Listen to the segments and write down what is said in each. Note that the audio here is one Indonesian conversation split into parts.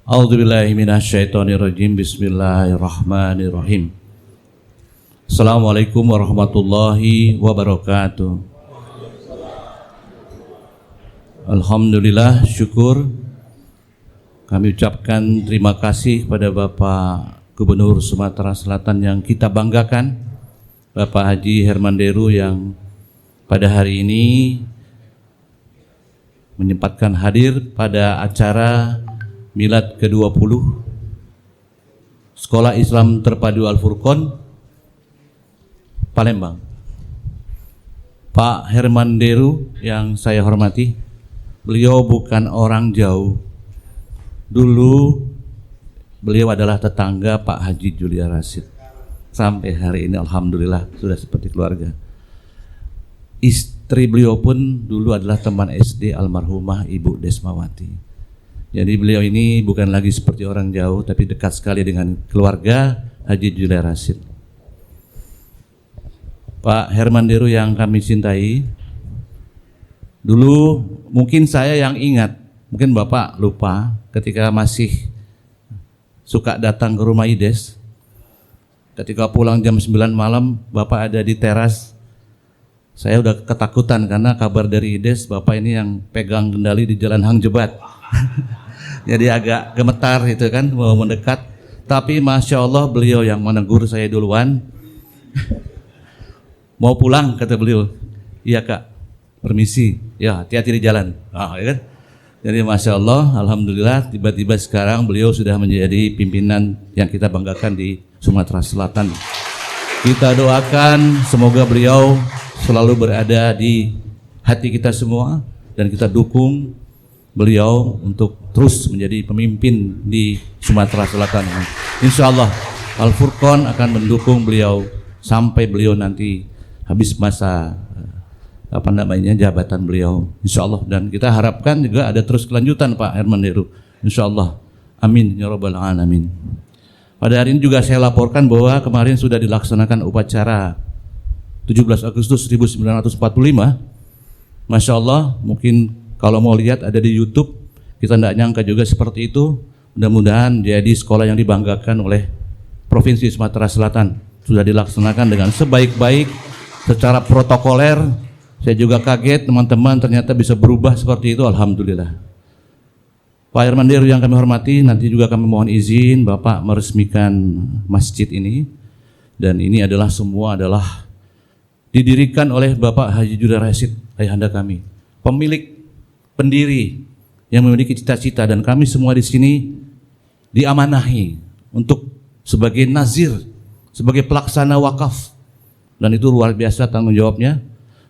A'udzubillahi minasyaitonirrajim. Bismillahirrahmanirrahim. Assalamualaikum warahmatullahi wabarakatuh. Alhamdulillah, syukur. Kami ucapkan terima kasih kepada Bapak Gubernur Sumatera Selatan yang kita banggakan, Bapak Haji Herman Deru, yang pada hari ini menyempatkan hadir pada acara Milad ke-20 Sekolah Islam Terpadu Al-Furqon Palembang. Pak Herman Deru yang saya hormati, beliau bukan orang jauh. Dulu beliau adalah tetangga Pak Haji Julia Rashid. Sampai hari ini alhamdulillah sudah seperti keluarga. Istri beliau pun dulu adalah teman SD almarhumah Ibu Desmawati. Jadi beliau ini bukan lagi seperti orang jauh, tapi dekat sekali dengan keluarga Haji Julia Rashid. Pak Herman Deru yang kami cintai, dulu mungkin saya yang ingat, mungkin Bapak lupa, ketika masih suka datang ke rumah IDES, ketika pulang jam 9 malam, Bapak ada di teras. Saya udah ketakutan karena kabar dari IDES, Bapak ini yang pegang kendali di Jalan Hang Jebat. Jadi agak gemetar itu kan, mau mendekat. Tapi Masya Allah beliau yang menegur saya duluan. Mau pulang kata beliau. Iya Kak, permisi. Ya hati-hati di jalan. Ya kan? Jadi Masya Allah, alhamdulillah tiba-tiba sekarang beliau sudah menjadi pimpinan yang kita banggakan di Sumatera Selatan. Kita doakan semoga beliau selalu berada di hati kita semua, dan kita dukung beliau untuk terus menjadi pemimpin di Sumatera Selatan. Insya Allah Al-Furqon akan mendukung beliau sampai beliau nanti habis masa jabatan beliau, insya Allah. Dan kita harapkan juga ada terus kelanjutan Pak Herman Deru, insya Allah. Amin ya rabbal alamin. Pada hari ini juga saya laporkan bahwa kemarin sudah dilaksanakan upacara 17 Agustus 1945. Masya Allah, mungkin kalau mau lihat ada di YouTube, kita tidak nyangka juga seperti itu. Mudah-mudahan jadi sekolah yang dibanggakan oleh Provinsi Sumatera Selatan. Sudah dilaksanakan dengan sebaik-baik secara protokoler. Saya juga kaget teman-teman ternyata bisa berubah seperti itu, alhamdulillah. Pak Herman Deru yang kami hormati, nanti juga kami mohon izin Bapak meresmikan masjid ini. Dan ini adalah semua adalah didirikan oleh Bapak Haji Julia Rashid, ayahanda kami, pemilik, pendiri yang memiliki cita-cita, dan kami semua di sini diamanahi untuk sebagai nazir, sebagai pelaksana wakaf, dan itu luar biasa tanggung jawabnya.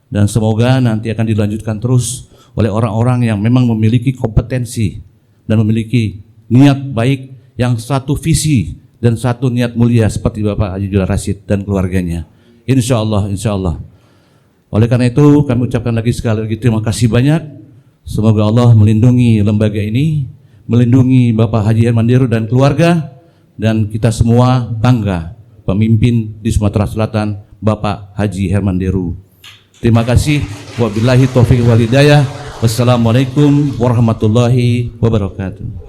Dan semoga nanti akan dilanjutkan terus oleh orang-orang yang memang memiliki kompetensi dan memiliki niat baik, yang satu visi dan satu niat mulia seperti Bapak Haji Julia Rashid dan keluarganya. Insya Allah, insya Allah. Oleh karena itu kami ucapkan lagi sekali lagi terima kasih banyak. Semoga Allah melindungi lembaga ini, melindungi Bapak Haji Herman Deru dan keluarga, dan kita semua bangga pemimpin di Sumatera Selatan Bapak Haji Herman Deru. Terima kasih. Wabillahi taufiq wal hidayah. Wassalamualaikum warahmatullahi wabarakatuh.